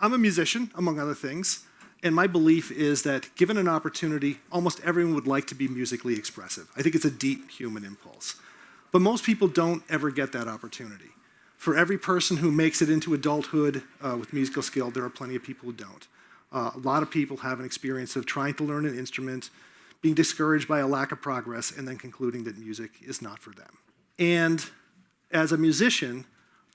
I'm a musician, among other things, and my belief is that given an opportunity, almost everyone would like to be musically expressive. I think it's a deep human impulse. But most people don't ever get that opportunity. For every person who makes it into adulthood with musical skill, there are plenty of people who don't. A lot of people have an experience of trying to learn an instrument, being discouraged by a lack of progress, and then concluding that music is not for them. And as a musician,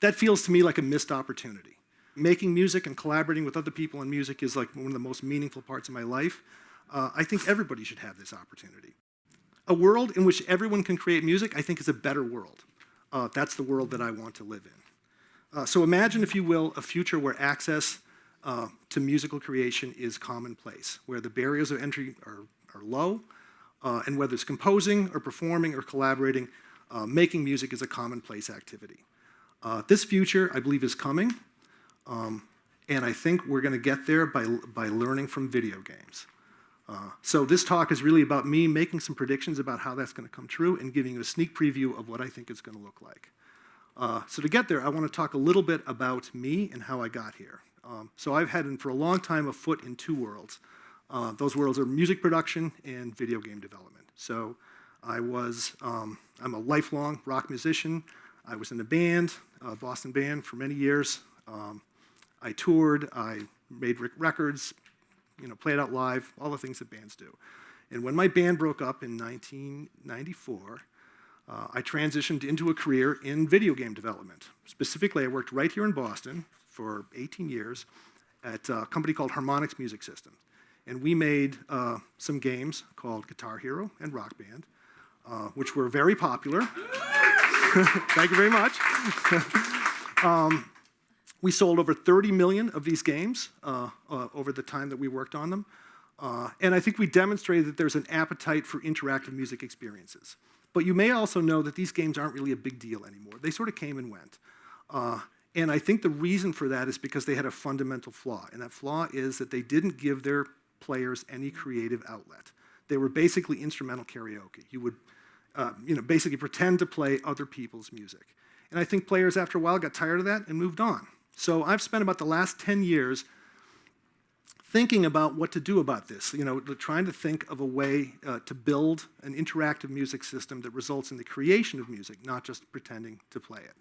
that feels to me like a missed opportunity. Making music and collaborating with other people in music is like one of the most meaningful parts of my life. I think everybody should have this opportunity. A world in which everyone can create music, I think, is a better world. That's the world that I want to live in. So imagine, if you will, a future where access to musical creation is commonplace, where the barriers of entry are low, and whether it's composing or performing or collaborating, making music is a commonplace activity. This future, I believe, is coming, and I think we're going to get there by learning from video games. So this talk is really about me making some predictions about how that's going to come true and giving you a sneak preview of what I think it's going to look like. So to get there, I want to talk a little bit about me and how I got here. So I've had, for a long time, a foot in two worlds. Those worlds are music production and video game development. So I'm a lifelong rock musician. I was in a band, a Boston band, for many years. I toured, I made records, played out live, all the things that bands do. And when my band broke up in 1994, I transitioned into a career in video game development. Specifically, I worked right here in Boston for 18 years at a company called Harmonix Music Systems. And we made some games called Guitar Hero and Rock Band, which were very popular. Thank you very much. We sold over 30 million of these games over the time that we worked on them. And I think we demonstrated that there's an appetite for interactive music experiences. But you may also know that these games aren't really a big deal anymore. They sort of came and went. And I think the reason for that is because they had a fundamental flaw. And that flaw is that they didn't give their players any creative outlet. They were basically instrumental karaoke. You would basically pretend to play other people's music. And I think players, after a while, got tired of that and moved on. So I've spent about the last 10 years thinking about what to do about this, trying to think of a way to build an interactive music system that results in the creation of music, not just pretending to play it.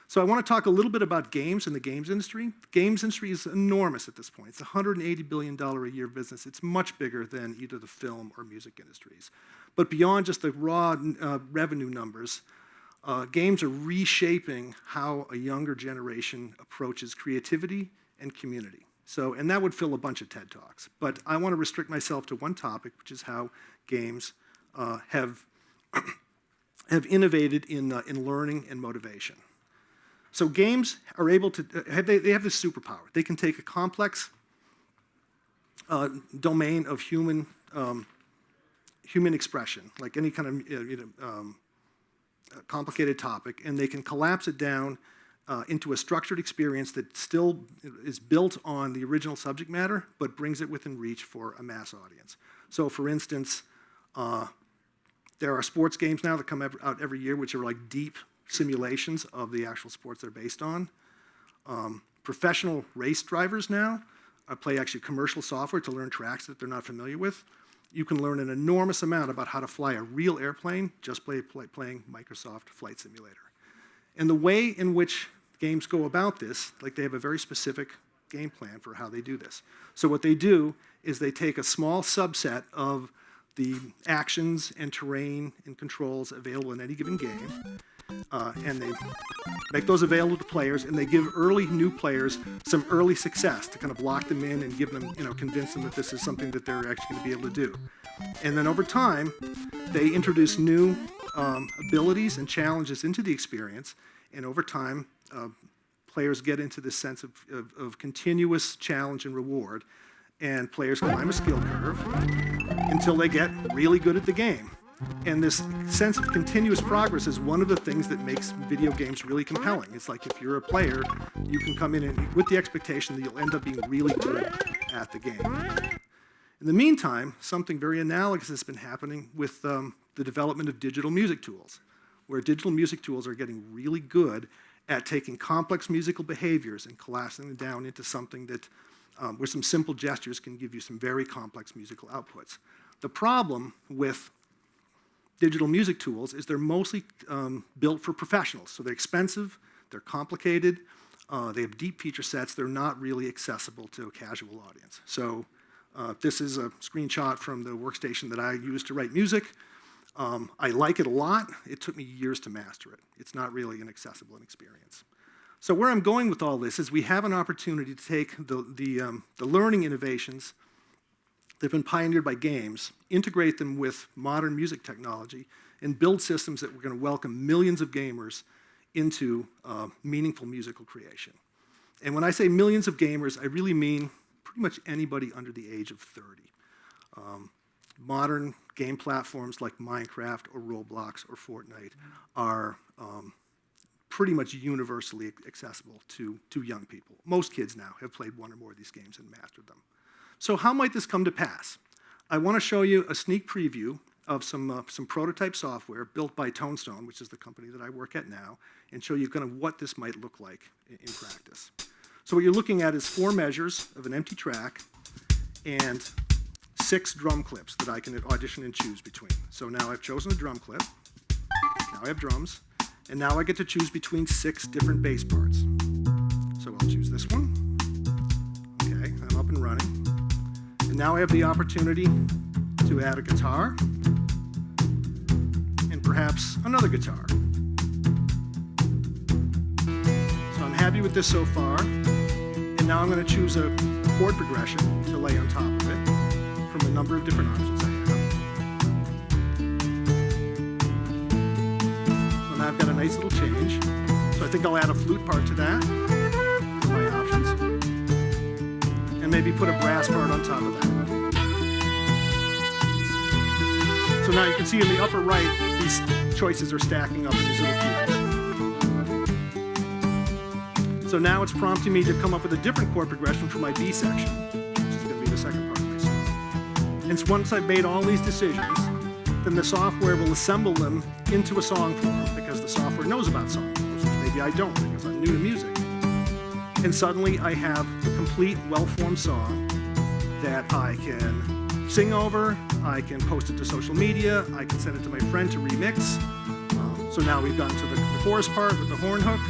So I want to talk a little bit about games and the games industry. The games industry is enormous at this point. It's a $180 billion a year business. It's much bigger than either the film or music industries. But beyond just the raw revenue numbers, games are reshaping how a younger generation approaches creativity and community. And that would fill a bunch of TED Talks. But I want to restrict myself to one topic, which is how games have innovated in learning and motivation. So games are able to, they have this superpower. They can take a complex domain of human expression, like any kind of complicated topic, and they can collapse it down into a structured experience that still is built on the original subject matter, but brings it within reach for a mass audience. So for instance, there are sports games now that come out every year, which are like deep simulations of the actual sports they're based on. Professional race drivers now play actually commercial software to learn tracks that they're not familiar with. You can learn an enormous amount about how to fly a real airplane just playing Microsoft Flight Simulator. And the way in which games go about this, like they have a very specific game plan for how they do this. So what they do is they take a small subset of the actions and terrain and controls available in any given game, and they make those available to players, and they give early new players some early success to kind of lock them in and give them, convince them that this is something that they're actually going to be able to do. And then over time, they introduce new abilities and challenges into the experience, and over time, players get into this sense of continuous challenge and reward, and players climb a skill curve until they get really good at the game. And this sense of continuous progress is one of the things that makes video games really compelling. It's like if you're a player, you can come in and with the expectation that you'll end up being really good at the game. In the meantime, something very analogous has been happening with the development of digital music tools, where digital music tools are getting really good at taking complex musical behaviors and collapsing them down into something that, where some simple gestures can give you some very complex musical outputs. The problem with digital music tools is they're mostly built for professionals. So they're expensive, they're complicated, they have deep feature sets, they're not really accessible to a casual audience. So this is a screenshot from the workstation that I use to write music. I like it a lot. It took me years to master it. It's not really an accessible experience. So where I'm going with all this is we have an opportunity to take the learning innovations that have been pioneered by games, integrate them with modern music technology, and build systems that we're going to welcome millions of gamers into meaningful musical creation. And when I say millions of gamers, I really mean pretty much anybody under the age of 30. Modern game platforms like Minecraft or Roblox or Fortnite are pretty much universally accessible to young people. Most kids now have played one or more of these games and mastered them. So how might this come to pass? I want to show you a sneak preview of some prototype software built by Tonestone, which is the company that I work at now, and show you kind of what this might look like in practice. So what you're looking at is 4 measures of an empty track and 6 drum clips that I can audition and choose between. So now I've chosen a drum clip, now I have drums, and now I get to choose between 6 different bass parts. So I'll choose this one. Okay, I'm up and running. And now I have the opportunity to add a guitar and perhaps another guitar. So I'm happy with this so far. And now I'm going to choose a chord progression to lay on top of it from a number of different options I have. So now I've got a nice little change. So I think I'll add a flute part to that, for my options. And maybe put a brass part on top of that. So now you can see in the upper right, these choices are stacking up in these little cubes. So now it's prompting me to come up with a different chord progression for my B section, which is going to be the second part of my song. And once I've made all these decisions, then the software will assemble them into a song form because the software knows about song forms, which maybe I don't because I'm new to music. And suddenly I have a complete, well-formed song that I can sing over, I can post it to social media, I can send it to my friend to remix. So now we've gotten to the chorus part with the horn hook.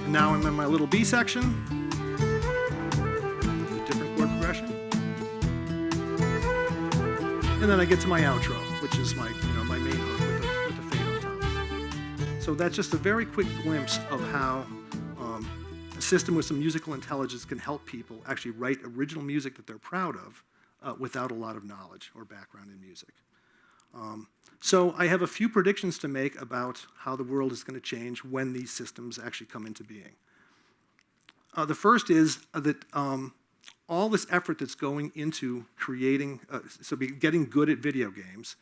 And now I'm in my little B section. Different chord progression. And then I get to my outro, which is my, my main hook with the fade on top. So that's just a very quick glimpse of how a system with some musical intelligence can help people actually write original music that they're proud of without a lot of knowledge or background in music. So I have a few predictions to make about how the world is going to change when these systems actually come into being. The first is that all this effort that's going into creating, getting good at video games,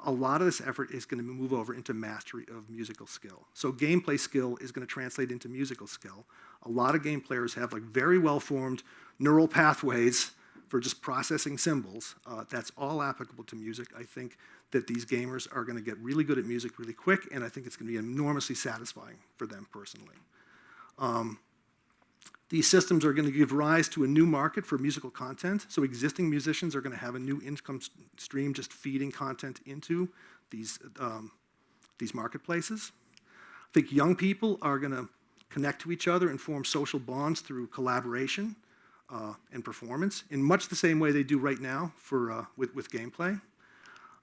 a lot of this effort is going to move over into mastery of musical skill. So gameplay skill is going to translate into musical skill. A lot of game players have very well-formed neural pathways for just processing symbols. That's all applicable to music. I think that these gamers are going to get really good at music really quick, and I think it's going to be enormously satisfying for them personally. These systems are going to give rise to a new market for musical content. So existing musicians are going to have a new income stream just feeding content into these marketplaces. I think young people are going to connect to each other and form social bonds through collaboration and performance in much the same way they do right now with gameplay.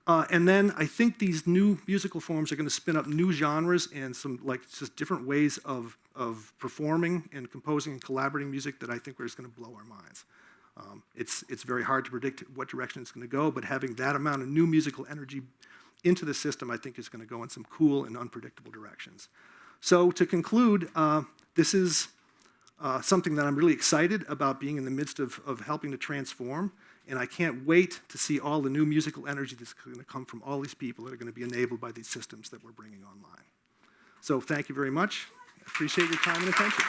And then I think these new musical forms are going to spin up new genres and some just different ways of performing and composing and collaborating music that I think are just going to blow our minds. It's very hard to predict what direction it's going to go, but having that amount of new musical energy into the system, I think is going to go in some cool and unpredictable directions. So to conclude, this is something that I'm really excited about being in the midst of helping to transform. And I can't wait to see all the new musical energy that's going to come from all these people that are going to be enabled by these systems that we're bringing online. So thank you very much. I appreciate your time and attention.